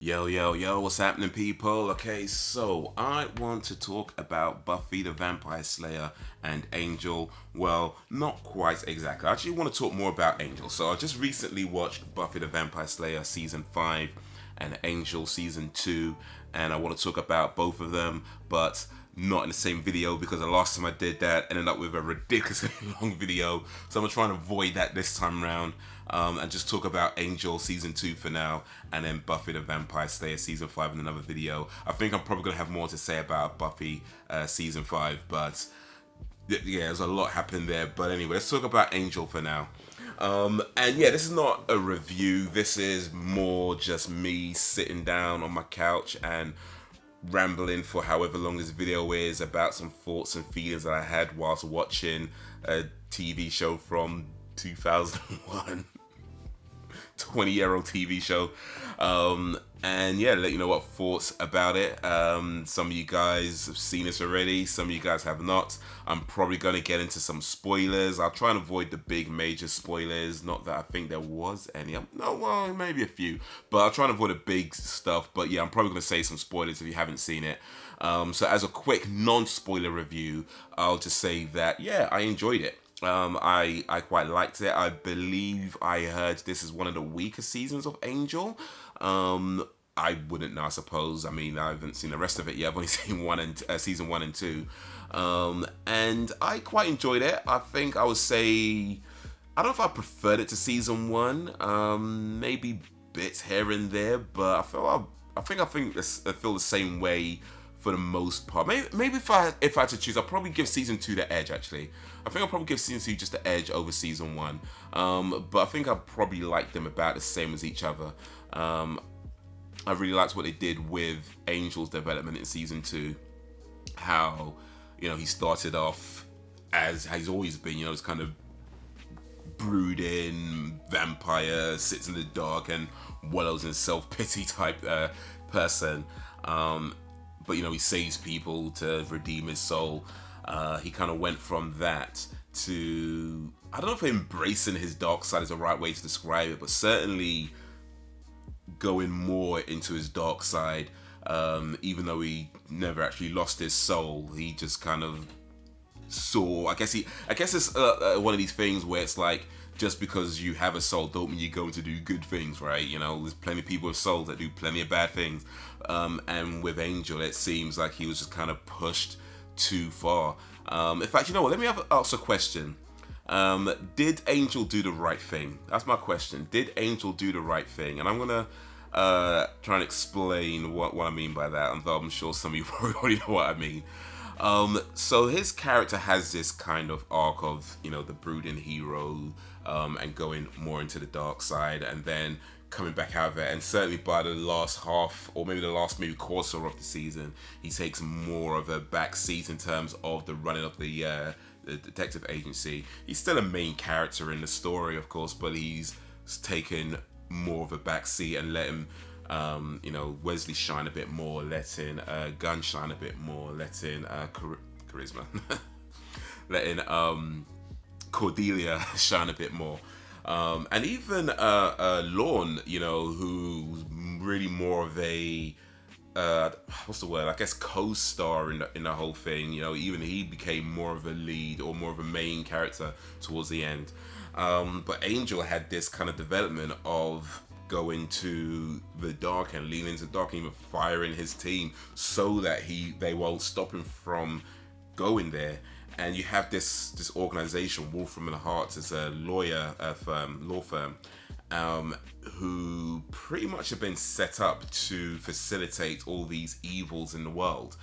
Yo, yo, yo, what's happening, people? Okay, so I want to talk about Buffy the Vampire Slayer and Angel. Well, not quite exactly. I actually want to talk more about Angel. So I just recently watched Buffy the Vampire Slayer Season 5 and Angel Season 2, and I want to talk about both of them, but not in the same video because the last time I did that ended up with a ridiculously long video. So I'm gonna try and avoid that this time around, and just talk about Angel Season 2 for now, and then Buffy the Vampire Slayer Season 5 in another video. I think I'm probably gonna have more to say about Buffy Season 5, but yeah, there's a lot happened there. But anyway, let's talk about Angel for now. And yeah, this is not a review. This is more just me sitting down on my couch and rambling for however long this video is about some thoughts and feelings that I had whilst watching a TV show from 2001. 20-year-old TV show. And yeah, let you know what thoughts about it. Some of you guys have seen this already, some of you guys have not. I'm probably going to get into some spoilers. I'll try and avoid the big major spoilers, not that I think there was any. No, well, maybe a few, but I'll try and avoid the big stuff. But yeah, I'm probably going to say some spoilers if you haven't seen it. So as a quick non-spoiler review, I'll just say that yeah, I enjoyed it. I quite liked it. I believe I heard this is one of the weaker seasons of Angel. I wouldn't know, I suppose. I mean, I haven't seen the rest of it yet. I've only seen season 1 and 2. And I quite enjoyed it. I think I would say, I don't know if I preferred it to season 1. Maybe bits here and there, but I think I feel the same way for the most part. Maybe if I had to choose, I'd probably give season 2 the edge. Actually, I think I'll probably give season 2 just the edge over season 1. But I think I probably like them about the same as each other. I really liked what they did with Angel's development in season 2. How, he started off as he's always been, this kind of brooding vampire, sits in the dark and wallows in self-pity type person. But he saves people to redeem his soul. He kind of went from that to, I don't know if embracing his dark side is the right way to describe it, but certainly going more into his dark side. Even though he never actually lost his soul, he just kind of saw. I guess it's one of these things where it's like, just because you have a soul don't mean you're going to do good things, right? There's plenty of people with souls that do plenty of bad things. And with Angel, it seems like he was just kind of pushed too far. In fact, you know what? Let me ask a question. Did Angel do the right thing? That's my question. Did Angel do the right thing? And I'm going to try and explain what I mean by that, although I'm sure some of you probably already know what I mean. So his character has this kind of arc of, the brooding hero, and going more into the dark side and then coming back out of it. And certainly by the last half, or maybe the last quarter of the season, he takes more of a back seat in terms of the running of the detective agency. He's still a main character in the story, of course, but he's taken more of a back seat and letting Wesley shine a bit more, letting Gunn shine a bit more, letting Charisma letting Cordelia shine a bit more, and even Lorne, who's really more of a what's the word? I guess co-star in the whole thing. Even he became more of a lead or more of a main character towards the end. But Angel had this kind of development of going to the dark and leaning into the dark and even firing his team so that they won't stop him from going there. And you have this organization, Wolfram and Hart, is a law firm, who pretty much have been set up to facilitate all these evils in the world.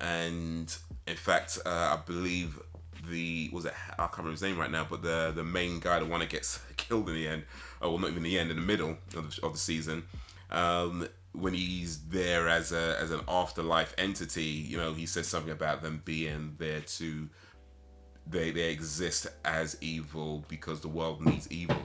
And in fact, I believe I can't remember his name right now, but the main guy, the one that gets killed in the end, well, not even the end, in the middle of the season, when he's there as an afterlife entity, he says something about them being there to, they exist as evil because the world needs evil.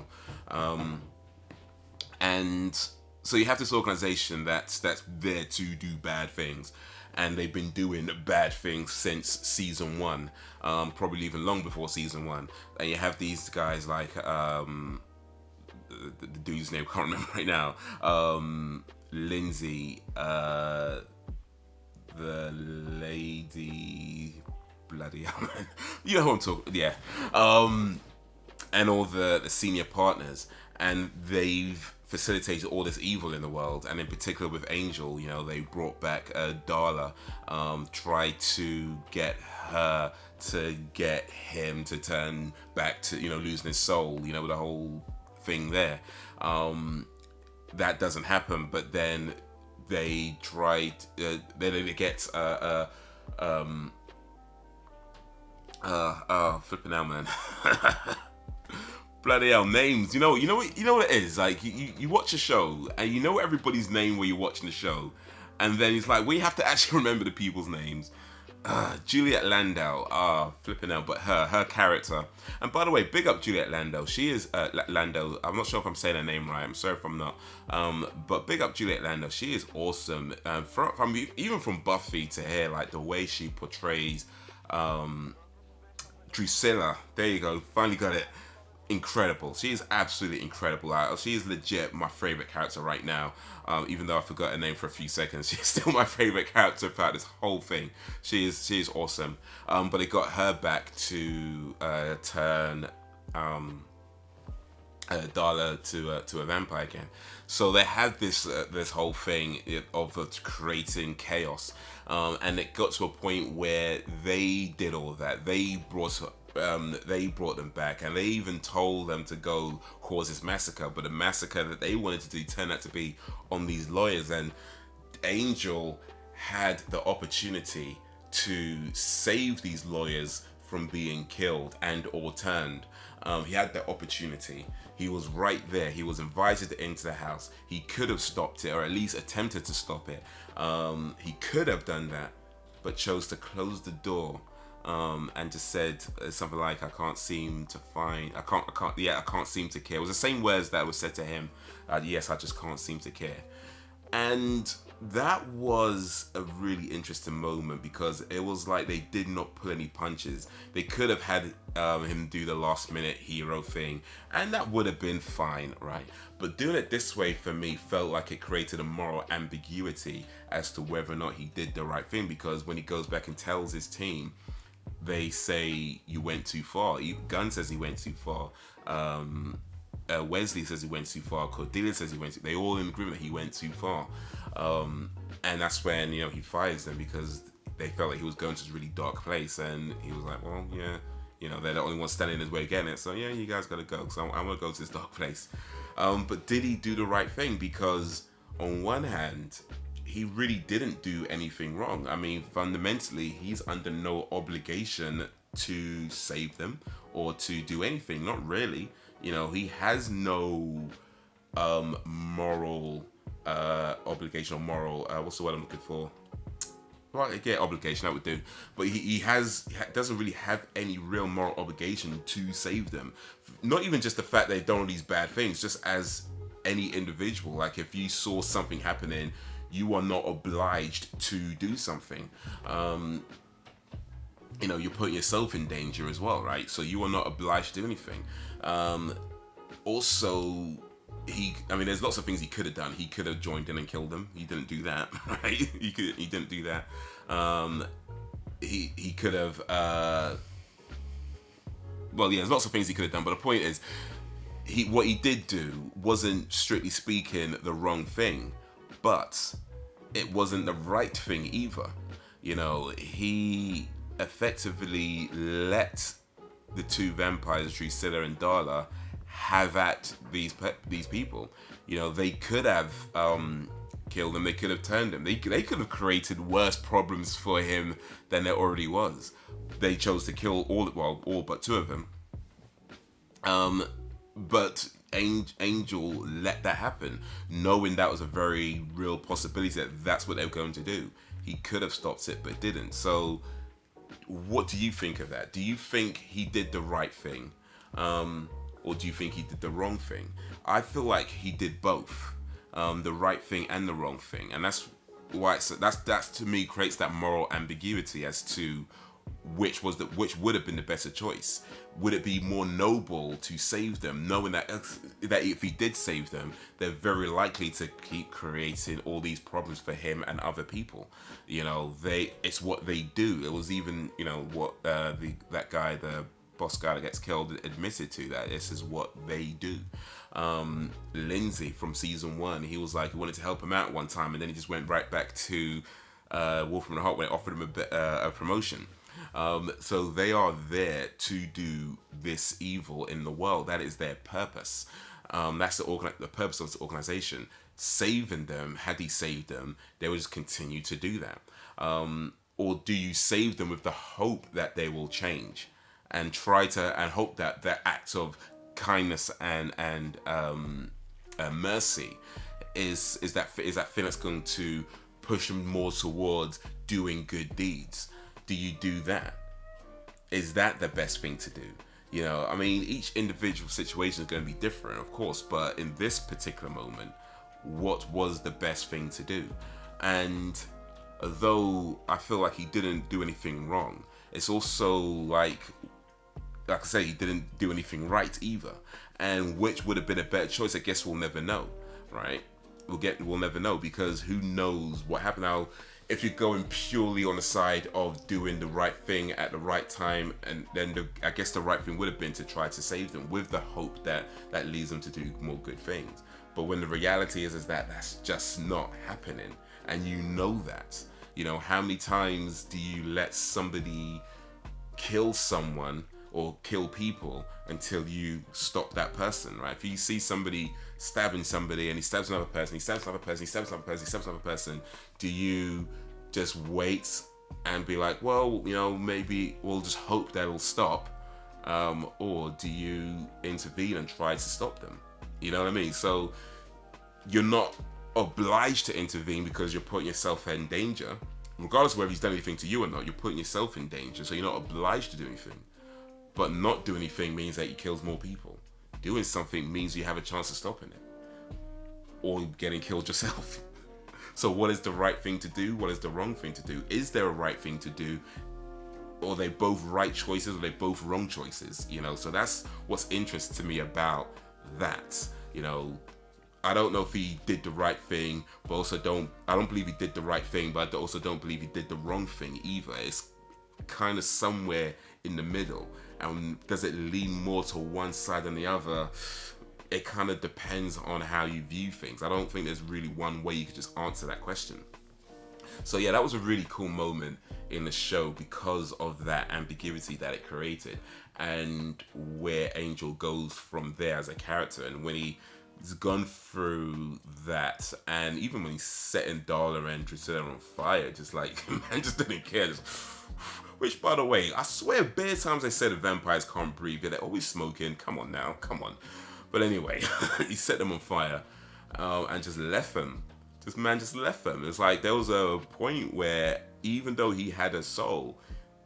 And so you have this organization that's there to do bad things. And they've been doing bad things since season 1, probably even long before season 1. And you have these guys like the dude's name, I can't remember right now. Lindsay, the lady, bloody hell, man. You know who I'm talking. Yeah. And all the senior partners, and they've facilitated all this evil in the world, and in particular with Angel, they brought back Darla, tried to get her to get him to turn back to, losing his soul, with the whole thing there. That doesn't happen, but then they tried, then it gets, flipping out, man. Bloody hell, names. You know what it is. Like you watch a show and you know everybody's name where you're watching the show, and then it's like we have to actually remember the people's names. Juliet Landau. Flipping out, but her character. And by the way, big up Juliet Landau. She is Landau. I'm not sure if I'm saying her name right. I'm sorry if I'm not. But big up Juliet Landau. She is awesome. From even from Buffy to here, like the way she portrays Drusilla. There you go. Finally got it. Incredible. She is absolutely incredible. She is legit my favorite character right now. Even though I forgot her name for a few seconds, she's still my favorite character throughout this whole thing. She is awesome. But it got her back to turn Darla to a vampire again. So they had this whole thing of creating chaos, and it got to a point where they did all of that. They brought them back, and they even told them to go cause this massacre, but the massacre that they wanted to do turned out to be on these lawyers. And Angel had the opportunity to save these lawyers from being killed and or turned. He had that opportunity. He was right there. He was invited into the house. He could have stopped it, or at least attempted to stop it. He could have done that, but chose to close the door. And just said something like, I can't seem to care. It was the same words that was said to him. Yes, I just can't seem to care. And that was a really interesting moment, because it was like they did not pull any punches. They could have had him do the last minute hero thing, and that would have been fine, right? But doing it this way for me felt like it created a moral ambiguity as to whether or not he did the right thing, because when he goes back and tells his team, they say you went too far. Gunn says he went too far. Wesley says he went too far. Cordelia says he went too. They all in agreement that he went too far. And that's when he fires them, because they felt like he was going to this really dark place, and he was like, well, yeah, they're the only ones standing in his way getting it. So yeah, you guys gotta go. So I'm gonna go to this dark place. But did he do the right thing? Because on one hand, he really didn't do anything wrong. I mean, fundamentally, he's under no obligation to save them or to do anything. Not really. He has no moral obligation, or moral, what's the word I'm looking for? Well, yeah, obligation, that would do. But he doesn't really have any real moral obligation to save them. Not even just the fact they've done all these bad things, just as any individual. Like, if you saw something happening, you are not obliged to do something. You're putting yourself in danger as well, right? So you are not obliged to do anything. Also, there's lots of things he could have done. He could have joined in and killed them. He didn't do that, right? He didn't do that. He could have. There's lots of things he could have done. But the point is, what he did do wasn't, strictly speaking, the wrong thing. But it wasn't the right thing either. He effectively let the two vampires, Drusilla and Darla, have at these people. They could have killed them. They could have turned him. They could have created worse problems for him than there already was. They chose to kill all but two of them. But Angel let that happen, knowing that was a very real possibility that that's what they were going to do. He could have stopped it, but didn't. So, what do you think of that? Do you think he did the right thing, or do you think he did the wrong thing? I feel like he did both, the right thing and the wrong thing, and that's why that's to me creates that moral ambiguity as to which would have been the better choice? Would it be more noble to save them, knowing that if he did save them, they're very likely to keep creating all these problems for him and other people? It's what they do. It was even what that guy, the boss guy that gets killed, admitted to, that this is what they do. Lindsay from season 1, he was like, he wanted to help him out one time, and then he just went right back to Wolf from the Heart when it offered him a promotion. So they are there to do this evil in the world. That is their purpose. That's the purpose of the organization. Saving them, had he saved them, they would just continue to do that. Or do you save them with the hope that they will change, and hope that their acts of kindness and mercy is that thing that's going to push them more towards doing good deeds? Do you do that? Is that the best thing to do? Each individual situation is going to be different, of course, but in this particular moment, what was the best thing to do? And though I feel like he didn't do anything wrong, it's also like I say, he didn't do anything right either. And which would have been a better choice, I guess we'll never know, right? We'll never know, because who knows what happened. Now, if you're going purely on the side of doing the right thing at the right time, and then I guess the right thing would have been to try to save them with the hope that leads them to do more good things. But when the reality is that that's just not happening, and that, how many times do you let somebody kill someone or kill people until you stop that person, right? If you see somebody stabbing somebody and he stabs another person, he stabs another person, he stabs another person, he stabs another person, do you just wait and be like, well, maybe we'll just hope that it'll stop? Or do you intervene and try to stop them? You know what I mean? So you're not obliged to intervene because you're putting yourself in danger. Regardless of whether he's done anything to you or not, you're putting yourself in danger, so you're not obliged to do anything. But not doing anything means that he kills more people. Doing something means you have a chance of stopping it, or getting killed yourself. So what is the right thing to do? What is the wrong thing to do? Is there a right thing to do? Or are they both right choices, or are they both wrong choices? So that's what's interesting to me about that. I don't know if he did the right thing, but I don't believe he did the right thing, but I also don't believe he did the wrong thing either. It's kind of somewhere in the middle. And does it lean more to one side than the other? It kind of depends on how you view things. I don't think there's really one way you could just answer that question. So yeah, that was a really cool moment in the show because of that ambiguity that it created, and where Angel goes from there as a character. And when he's gone through that, and even when he's setting Darla and Drusilla on fire, just like, man just didn't care. Which, by the way, I swear bare times they said the vampires can't breathe. Yeah, they're always smoking. Come on now, come on. But anyway, he set them on fire and just left them. This man just left them. It's like there was a point where even though he had a soul,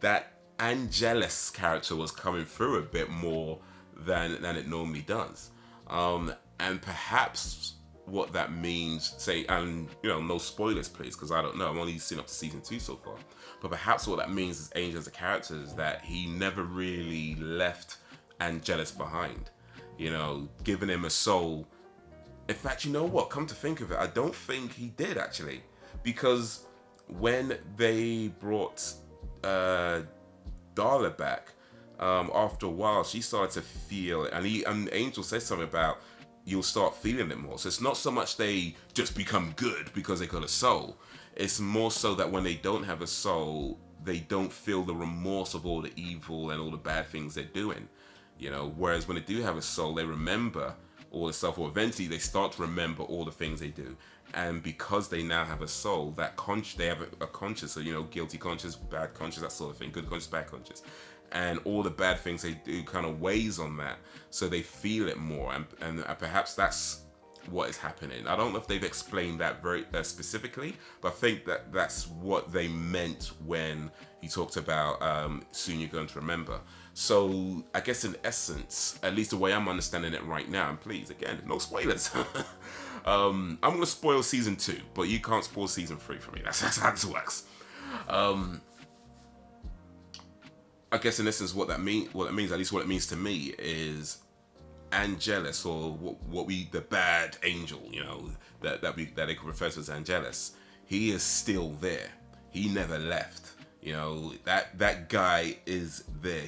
that Angelus character was coming through a bit more than it normally does. And perhaps what that means, and no spoilers please, because I don't know, I've only seen up to season 2 so far, but perhaps what that means is Angel as a character is that he never really left Angelus behind, giving him a soul. In fact, you know what, come to think of it, I don't think he did actually, because when they brought Darla back, after a while she started to feel it, and Angel said something about you'll start feeling it more. So it's not so much they just become good because they got a soul. It's more so that when they don't have a soul, they don't feel the remorse of all the evil and all the bad things they're doing. Whereas when they do have a soul, they remember all the stuff, or eventually they start to remember all the things they do. And because they now have a soul, they have a conscience, so guilty conscience, bad conscience, that sort of thing, good conscience, bad conscience. And all the bad things they do kind of weighs on that, so they feel it more, and perhaps that's what is happening. I don't know if they've explained that very specifically, but I think that's what they meant when he talked about soon you're going to remember. So I guess in essence, at least the way I'm understanding it right now, and please, again, no spoilers. I'm going to spoil season 2, but you can't spoil season 3 for me. That's how this works. I guess in essence, what it means, at least what it means to me, is Angelus, or the bad angel, that they could refer to as Angelus. He is still there. He never left. That guy is there.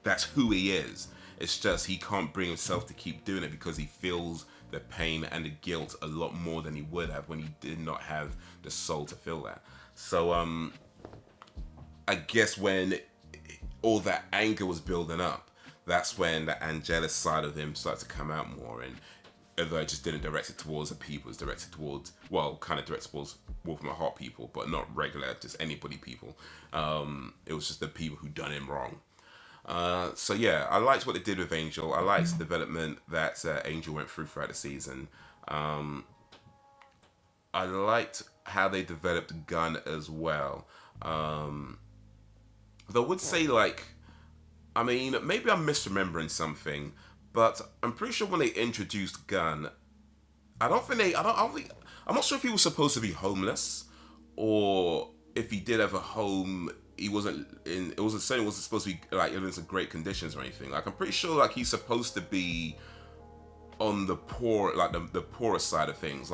That's who he is. It's just he can't bring himself to keep doing it because he feels the pain and the guilt a lot more than he would have when he did not have the soul to feel that. So I guess when all that anger was building up, that's when the Angelus side of him started to come out more. And although it just didn't direct it towards the people, it's directed towards, kind of directed towards Wolf from the Heart people, but not regular, just anybody people. It was just the people who done him wrong. So yeah, I liked what they did with Angel. I liked the development that Angel went throughout the season. I liked how they developed Gunn as well. Though I would say, maybe I'm misremembering something, but I'm pretty sure when they introduced Gunn, I'm not sure if he was supposed to be homeless, or if he did have a home, he wasn't supposed to be living in some great conditions or anything. I'm pretty sure he's supposed to be on the poor, the poorer side of things.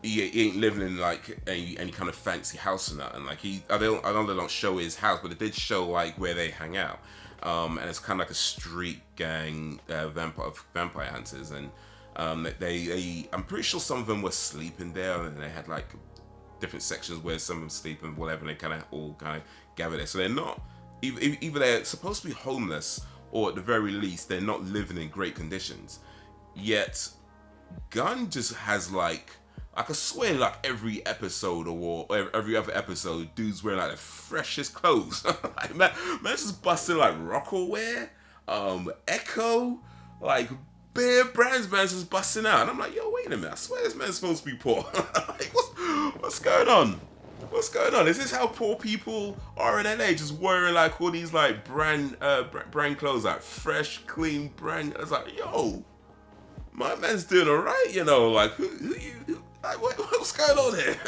He ain't living in any kind of fancy house or nothing. I know they don't show his house, but it did show where they hang out. And it's kind of like a street gang vampire hunters, and they I'm pretty sure some of them were sleeping there, and they had different sections where some of them sleep and whatever, and they kind of all gather there. So they're not either they're supposed to be homeless, or at the very least they're not living in great conditions. Yet Gunn just has I could swear every episode or every other episode, dude's wearing the freshest clothes. Man's just busting Rockaware, Echo, bare brands, man's just busting out. And I'm yo, wait a minute, I swear this man's supposed to be poor. What's going on? What's going on? Is this how poor people are in LA? Just wearing all these brand clothes, fresh, clean brand. I was yo, my man's doing alright, who you? What's going on here?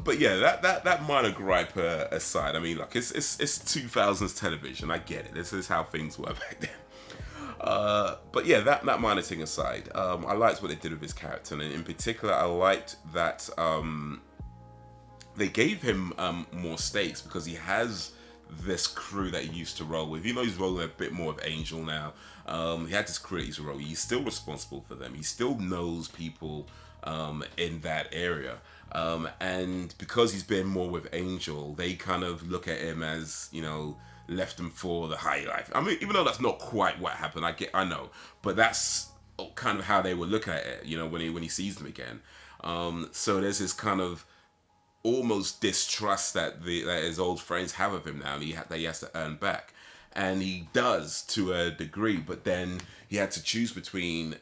But yeah, that minor gripe aside, it's 2000s television. I get it. This is how things were back then. But yeah, that minor thing aside, I liked what they did with his character, and in particular, I liked that they gave him more stakes because he has this crew that he used to roll with. He's rolling a bit more of Angel now. He had this crew that he used to roll. He's still responsible for them. He still knows people in that area. And because he's been more with Angel, they kind of look at him as, left him for the high life. Even though that's not quite what happened, I know. But that's kind of how they were looking at it, when he sees them again. So there's this kind of almost distrust that his old friends have of him now, that he has to earn back. And he does to a degree, but then he had to choose between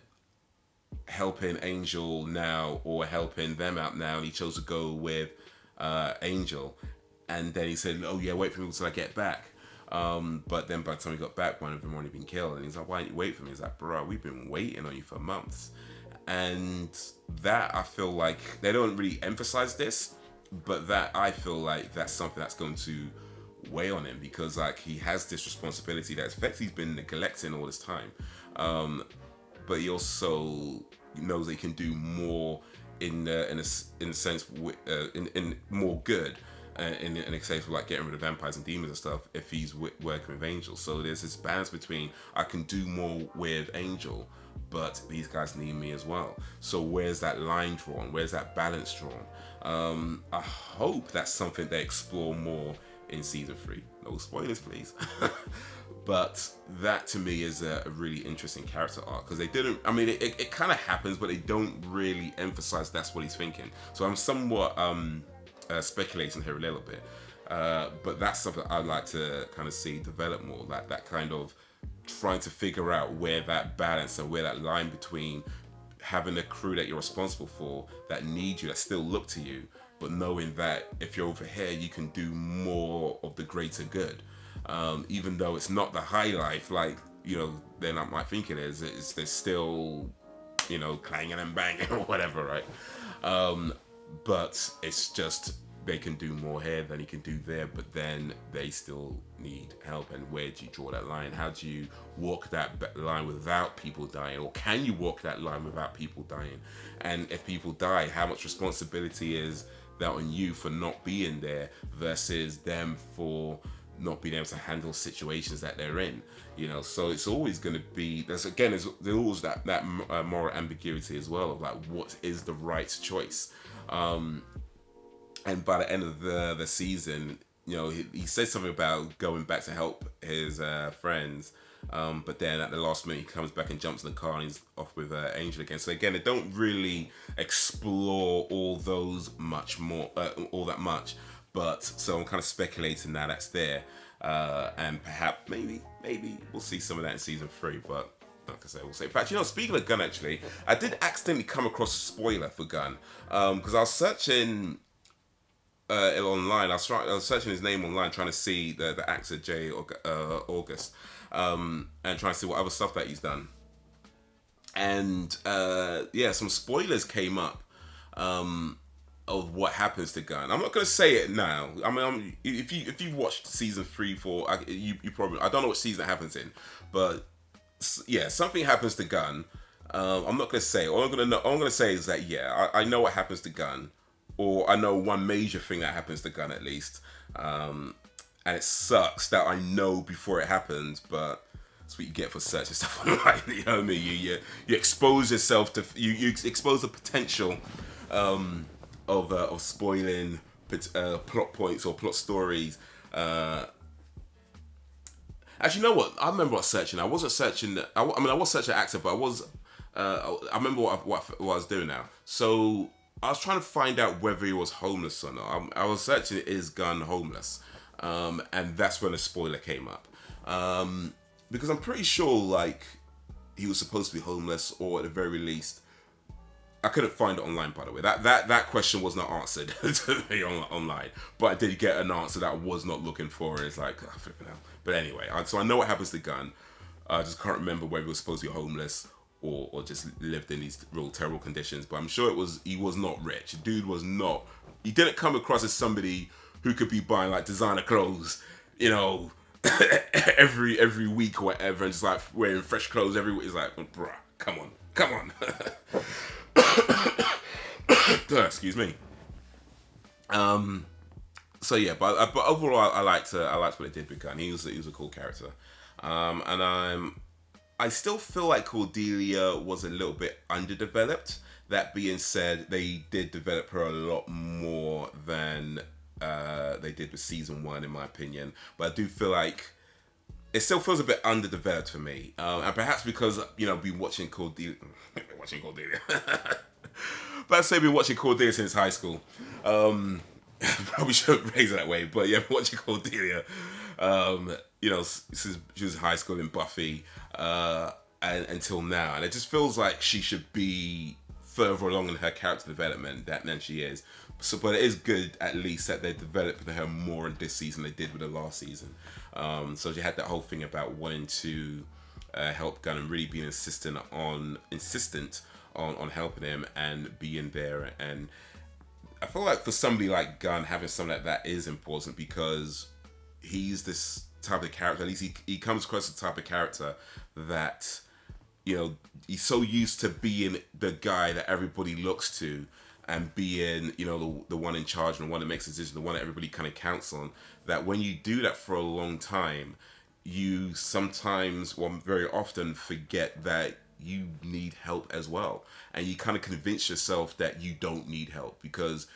helping Angel now or helping them out now, and he chose to go with Angel. And then he said, oh yeah, wait for me until I get back. But then by the time he got back, one of them already been killed. And he's like, why didn't you wait for me? He's like, bro, we've been waiting on you for months. And that, I feel like they don't really emphasize this, but that I feel like that's something that's going to weigh on him, because he has this responsibility that effectively he's been neglecting all this time, but he also knows he can do more in a sense in more good in a case of getting rid of vampires and demons and stuff if he's working with Angel. So there's this balance between I can do more with Angel, but these guys need me as well. So where's that line drawn? Where's that balance drawn? I hope that's something they explore more in season 3. No spoilers, please. But that to me is a really interesting character arc, because they didn't, it kind of happens, but they don't really emphasize that's what he's thinking. So I'm somewhat speculating here a little bit, but that's something I'd like to kind of see develop more, that kind of trying to figure out where that balance and where that line between having a crew that you're responsible for that need you, that still look to you, but knowing that if you're over here, you can do more of the greater good. Even though it's not the high life, then I might think it is. There's still, clanging and banging or whatever, right? But it's just they can do more here than he can do there, but then they still need help. And where do you draw that line? How do you walk that line without people dying? Or can you walk that line without people dying? And if people die, how much responsibility is that on you for not being there versus them for not being able to handle situations that they're in? You know, so it's always going to be, there's always that moral ambiguity as well of like, what is the right choice? And by the end of the season, you know, he said something about going back to help his friends, but then at the last minute he comes back and jumps in the car and he's off with Angel again. So again, they don't really explore all those much more, all that much. But so I'm kind of speculating now that's there, and perhaps maybe we'll see some of that in season 3. But like I say, we'll see. In fact, you know, speaking of Gunn, actually, I did accidentally come across a spoiler for Gunn because I was searching it online. I was searching his name online, trying to see the actor Jay August, and trying to see what other stuff that he's done. And yeah, some spoilers came up of what happens to Gunn. I'm not gonna say it now. I mean, if you watched season 3, 4, you probably, I don't know what season it happens in, but yeah, something happens to Gunn. I'm not gonna say. All I'm gonna say is that yeah, I know what happens to Gunn, or I know one major thing that happens to Gunn at least, and it sucks that I know before it happens, but that's what you get for searching stuff online. You know what I mean? You expose yourself to you expose the potential of spoiling plot points or plot stories. Actually, you know what? I remember what searching. I wasn't searching. I was searching actor, but I was. I remember what I was doing now. So I was trying to find out whether he was homeless or not. I was searching, is Gunn homeless? And that's when a spoiler came up. Because I'm pretty sure like he was supposed to be homeless, or at the very least, I couldn't find it online, by the way. That question was not answered to me online, but I did get an answer that I was not looking for. It's like, oh, flipping hell. But anyway, so I know what happens to Gunn. I just can't remember whether he was supposed to be homeless or just lived in these real terrible conditions. But I'm sure he was not rich. Dude was not. He didn't come across as somebody who could be buying like designer clothes, you know, every week or whatever, and just like wearing fresh clothes every week. It's like, bruh, come on. Excuse me. So yeah, but overall, I liked what they did with Gunn. He was a cool character, and I still feel like Cordelia was a little bit underdeveloped. That being said, they did develop her a lot more than they did with season 1, in my opinion. But I do feel like it still feels a bit underdeveloped for me, and perhaps because I've been watching Cordelia. But I'd say I've been watching Cordelia since high school. Probably shouldn't raise it that way, but yeah, watching Cordelia. Since she was in high school in Buffy, and until now, and it just feels like she should be further along in her character development than she is. So, but it is good at least that they developed her more in this season than they did with the last season. So she had that whole thing about wanting to help Gunn and really being insistent on helping him and being there. And I feel like for somebody like Gunn, having something like that is important because he's this type of character. At least he comes across the type of character that, he's so used to being the guy that everybody looks to and being, the one in charge and the one that makes decisions, the one that everybody kind of counts on, that when you do that for a long time, you sometimes, very often forget that you need help as well. And you kind of convince yourself that you don't need help because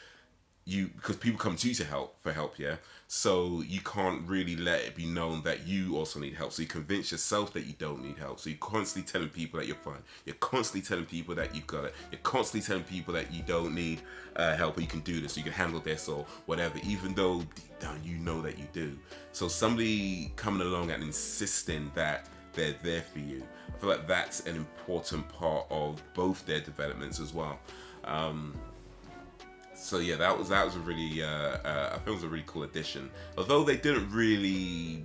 people come to you for help, yeah? So you can't really let it be known that you also need help. So you convince yourself that you don't need help. So you're constantly telling people that you're fine. You're constantly telling people that you've got it. You're constantly telling people that you don't need help, or you can do this, or you can handle this, or whatever, even though deep down you know that you do. So somebody coming along and insisting that they're there for you, I feel like that's an important part of both their developments as well. So yeah, that was a really I think it was a really cool addition. Although they didn't really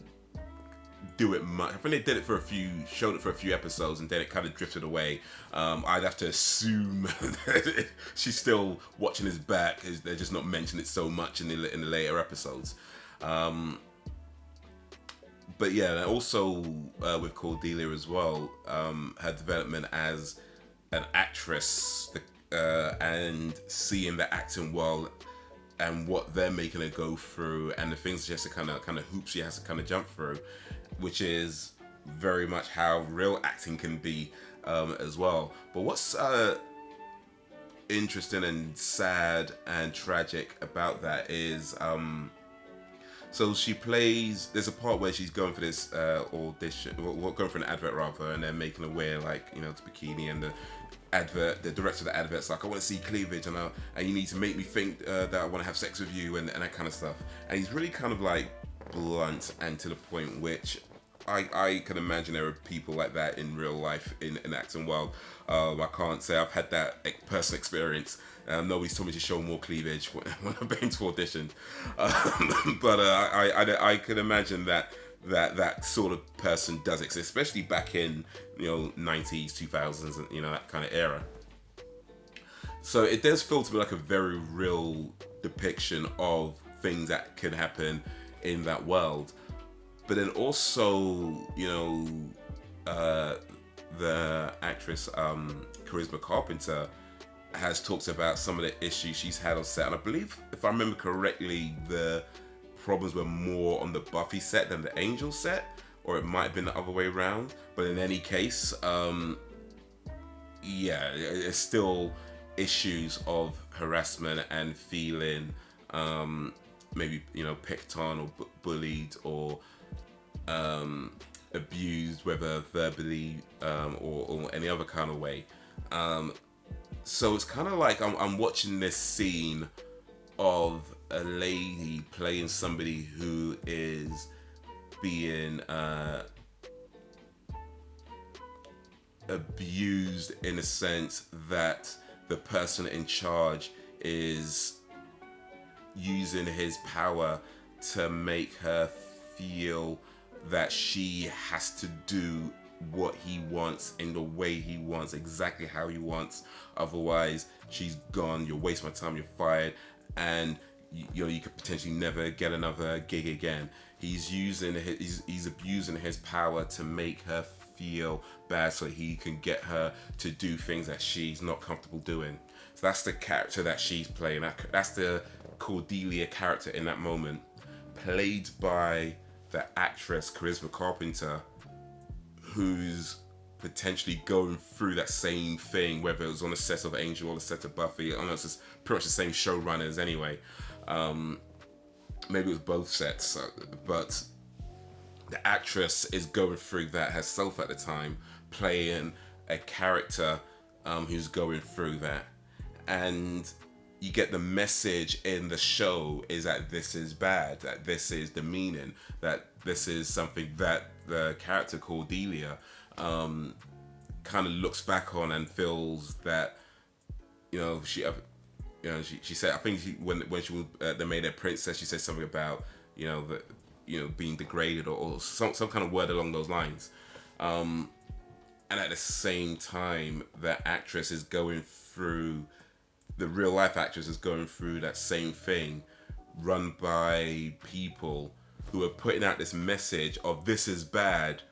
do it much. I think they did it for showed it for a few episodes, and then it kind of drifted away. I'd have to assume that she's still watching his back. They're just not mentioning it so much in the later episodes. But yeah, also with Cordelia as well, her development as an actress, and seeing the acting world and what they're making her go through, and the things she has to kind of hoops she has to kind of jump through, which is very much how real acting can be as well. But what's interesting and sad and tragic about that is, so she plays. There's a part where she's going for this audition, going for an advert rather, and they're making her wear like the bikini, and the director of the advert's like, I want to see cleavage, and you need to make me think that I want to have sex with you, and that kind of stuff. And he's really kind of like blunt and to the point, which I can imagine there are people like that in real life in the acting world. I can't say I've had that personal experience. Nobody's told me to show more cleavage when I've been to auditions. But I can imagine that sort of person does exist, especially back in 90s, 2000s, and that kind of era. So it does feel to me like a very real depiction of things that can happen in that world. But then also, the actress Charisma Carpenter has talked about some of the issues she's had on set, and I believe, if I remember correctly, the problems were more on the Buffy set than the Angel set, or it might have been the other way around. But in any case, it's still issues of harassment and feeling maybe picked on or bullied or abused, whether verbally or any other kind of way. So it's kind of like I'm watching this scene of a lady playing somebody who is being abused, in a sense that the person in charge is using his power to make her feel that she has to do what he wants in the way he wants, exactly how he wants. Otherwise, she's gone. You're wasting my time. You're fired, and you could potentially never get another gig again. He's abusing his power to make her feel bad, so he can get her to do things that she's not comfortable doing. So that's the character that she's playing. That's the Cordelia character in that moment, played by the actress Charisma Carpenter, who's potentially going through that same thing, whether it was on the set of Angel or the set of Buffy. I know it's pretty much the same showrunners anyway. Maybe it was both sets, but the actress is going through that herself at the time, playing a character who's going through that. And you get the message in the show is that this is bad, that this is demeaning, that this is something that the character Cordelia kind of looks back on and feels that she said, I think when she was they made her princess, she said something about being degraded or some kind of word along those lines, and at the same time the real life actress is going through that same thing, run by people who are putting out this message of this is bad,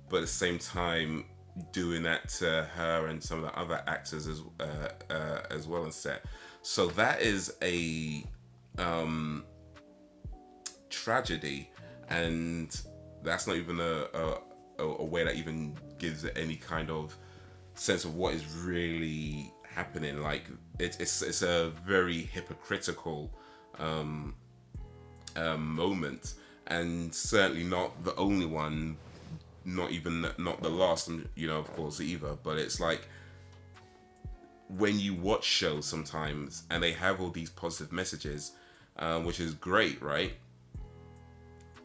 but at the same time doing that to her and some of the other actors as well on set. So that is a tragedy, and that's not even a way that even gives it any kind of sense of what is really happening. Like it's a very hypocritical moment, and certainly not the only one, not the last, of course, either. But it's like when you watch shows sometimes and they have all these positive messages, which is great, right?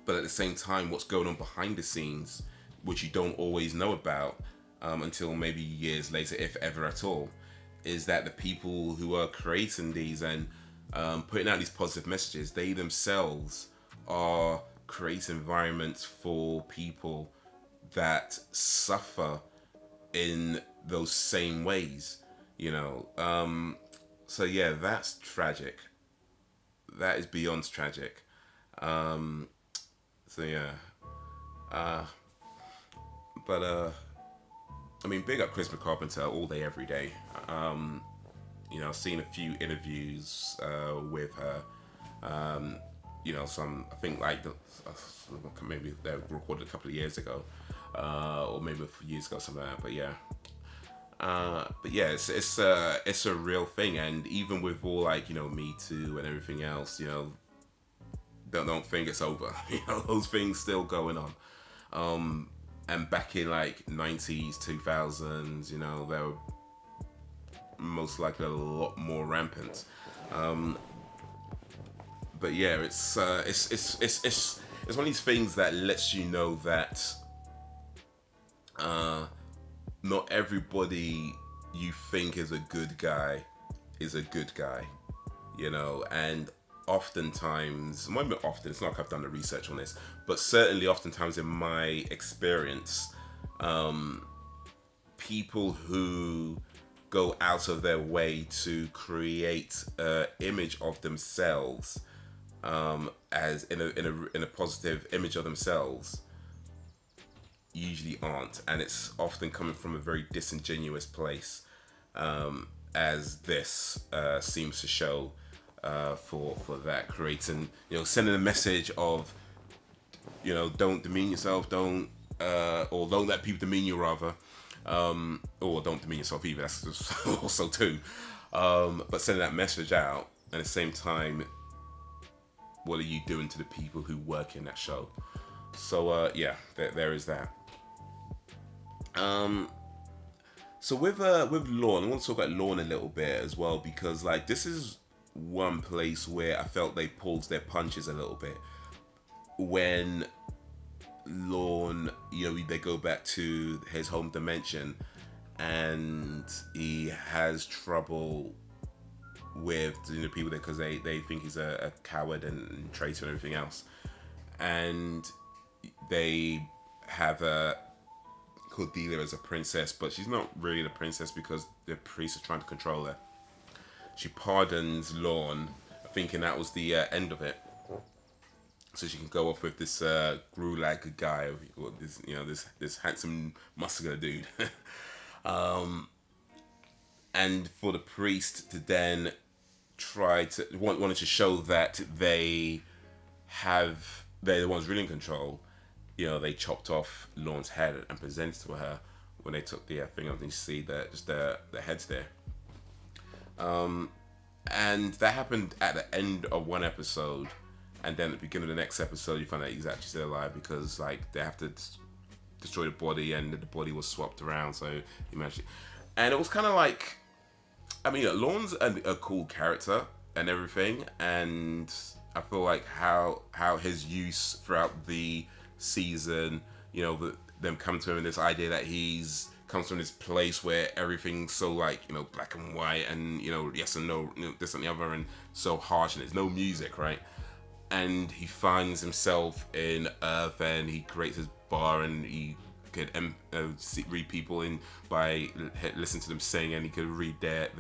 But at the same time, what's going on behind the scenes, which you don't always know about until maybe years later, if ever at all, is that the people who are creating these and putting out these positive messages, they themselves are creating environments for people that suffer in those same ways, you know. So yeah, that's tragic. That is beyond tragic. Um, so yeah, uh, but I mean, big up Chris Carpenter all day, every day. Um, you know, I've seen a few interviews with her. Um, you know, some I think like maybe they were recorded a couple of years ago, or maybe a few years ago, something like that. But yeah, it's a real thing, and even with all like Me Too and everything else, don't think it's over. Those things still going on. And back in like 90s, 2000s, they were most likely a lot more rampant. But yeah, it's one of these things that lets you know that not everybody you think is a good guy is a good guy, and oftentimes, maybe often, it's not like I've done the research on this, but certainly oftentimes in my experience, people who go out of their way to create an image of themselves, as in a positive image of themselves, usually aren't, and it's often coming from a very disingenuous place, as this seems to show, for that, creating, sending a message of, don't demean yourself, or don't let people demean you, rather, or don't demean yourself either, that's just also too, but sending that message out, and at the same time, what are you doing to the people who work in that show? So yeah, there is that. So with Lorne, I want to talk about Lorne a little bit as well, because like this is one place where I felt they pulled their punches a little bit when Lorne, they go back to his home dimension, and he has trouble with people there because they think he's a coward and traitor and everything else, and they have Cordelia as a princess, but she's not really the princess because the priest is trying to control her. She pardons Lorne, thinking that was the end of it, so she can go off with this Grulag guy, or this handsome muscular dude. And for the priest to then try to wanted to show that they're the ones really in control. They chopped off Lorne's head and presented to her when they took the thing off, and you see the heads there. And that happened at the end of one episode, and then at the beginning of the next episode, you find out he's actually still alive, because like they have to destroy the body, and the body was swapped around. So imagine, and it was kind of like, I mean, Lorne's a cool character and everything, and I feel like how his use throughout the season, them come to him in this idea that he's comes from this place where everything's so like, black and white, and yes and no, this and the other, and so harsh, and there's no music, right? And he finds himself in Earth, and he creates his bar, and he could read people in by listening to them sing, and he could read their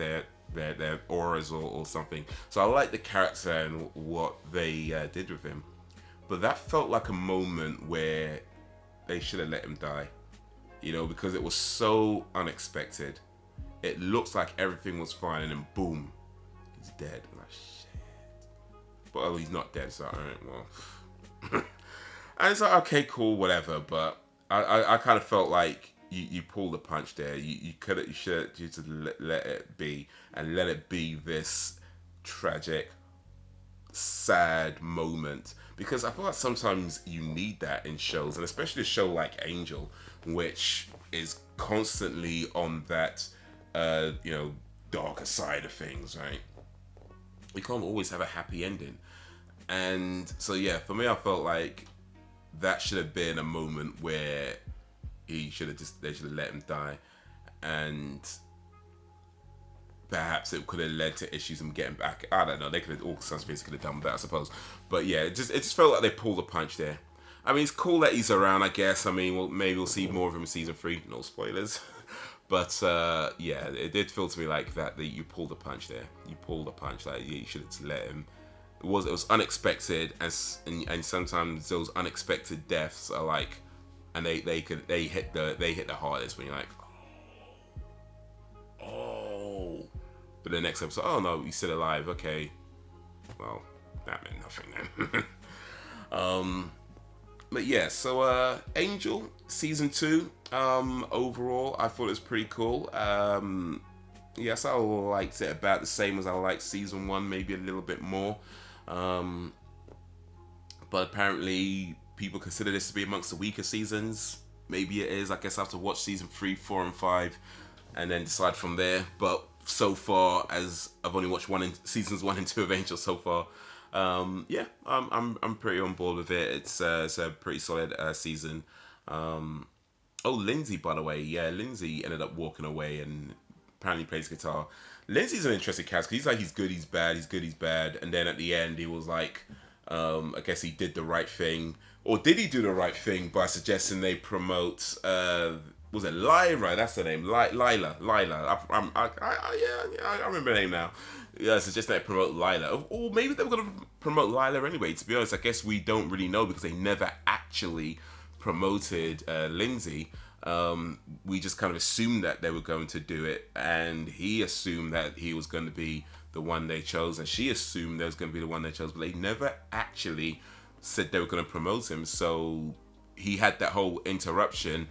auras or something. So I like the character and what they did with him. But that felt like a moment where they should have let him die, because it was so unexpected. It looks like everything was fine, and then boom, he's dead. I'm like, shit. But he's not dead, so alright, well. And it's like, okay, cool, whatever. But I kind of felt like you pulled a punch there. You should just let it be, and let it be this tragic, sad moment, because I feel like sometimes you need that in shows, and especially a show like Angel, which is constantly on that darker side of things, right? We can't always have a happy ending, and so yeah, for me, I felt like that should have been a moment where they should have let him die, and perhaps it could have led to issues of getting back. I don't know. They could have all sorts of things could have done with that, I suppose. But yeah, it just felt like they pulled a punch there. I mean, it's cool that he's around, I guess. I mean, maybe we'll see more of him in season 3. No spoilers. But yeah, it did feel to me like that you pulled a punch there. You pulled a punch. Like you should have let him. It was unexpected, and sometimes those unexpected deaths are like, and they hit the hardest when you're like, oh. But the next episode, oh no, he's still alive. Okay, well, that meant nothing then. But yeah, so Angel season 2. Overall, I thought it was pretty cool. Yes, I liked it about the same as I liked season 1, maybe a little bit more. But apparently, people consider this to be amongst the weaker seasons. Maybe it is. I guess I have to watch season 3, 4, and 5, and then decide from there. But so far, as I've only watched seasons 1 and 2 of Angel so far, yeah, I'm pretty on board with it. It's a pretty solid season. Oh, Lindsay, by the way, yeah, Lindsay ended up walking away and apparently plays guitar. Lindsay's an interesting character. He's like, he's good, he's bad, he's good, he's bad, and then at the end he was like, I guess he did the right thing, or did he do the right thing by suggesting they promote? Was it Lyra? That's the name, Lila. I remember the name now. Yeah, suggesting they promote Lila, or maybe they were gonna promote Lila anyway. To be honest, I guess we don't really know because they never actually promoted Lindsay. We just kind of assumed that they were going to do it, and he assumed that he was going to be the one they chose, and she assumed they was going to be the one they chose, but they never actually said they were going to promote him. So he had that whole interruption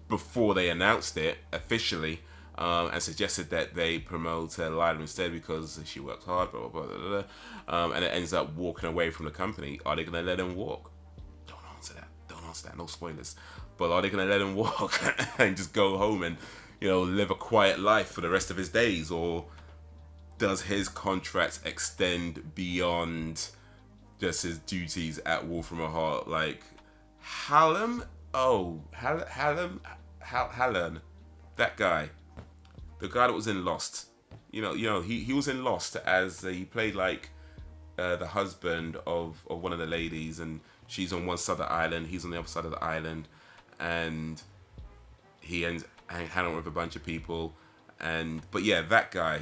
before they announced it officially, and suggested that they promote Lila instead because she worked hard, blah, blah, blah, blah, blah. And it ends up walking away from the company. Are they going to let him walk? Don't answer that. No spoilers. But are they going to let him walk and just go home and, live a quiet life for the rest of his days? Or does his contract extend beyond just his duties at Wolf from a Heart? Like, Hallam? Oh, Hallam? That guy. The guy that was in Lost. He was in Lost as he played like the husband of one of the ladies, and she's on one side of the island, he's on the other side of the island, and he ends hanging out with a bunch of people. But yeah, that guy,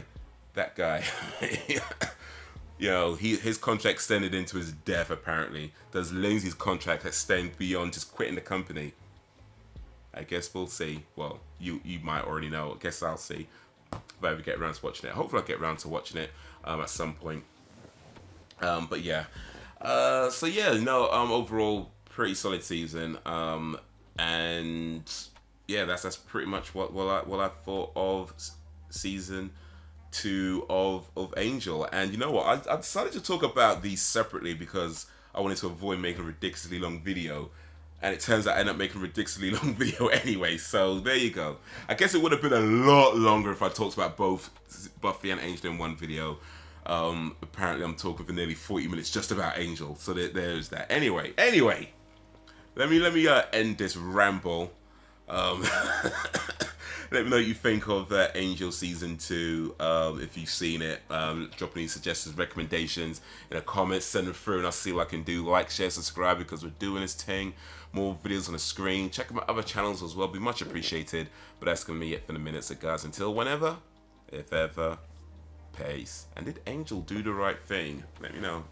his contract extended into his death apparently. Does Lindsay's contract extend beyond just quitting the company? I guess we'll see. Well, you might already know. I guess I'll see if I ever get around to watching it. Hopefully I'll get around to watching it at some point. But yeah. Overall pretty solid season. And yeah, that's pretty much what I thought of season 2 of Angel. And you know what? I decided to talk about these separately because I wanted to avoid making a ridiculously long video. And it turns out I ended up making a ridiculously long video anyway. So there you go. I guess it would have been a lot longer if I talked about both Buffy and Angel in one video. Apparently I'm talking for nearly 40 minutes just about Angel. So there's that. Anyway. Let me end this ramble. Let me know what you think of Angel Season 2. If you've seen it, drop any suggestions, recommendations in the comments, send them through and I'll see what I can do. Like, share, subscribe because we're doing this thing. More videos on the screen. Check out my other channels as well. Be much appreciated. But that's going to be it for the minute. So guys, until whenever, if ever, peace. And did Angel do the right thing? Let me know.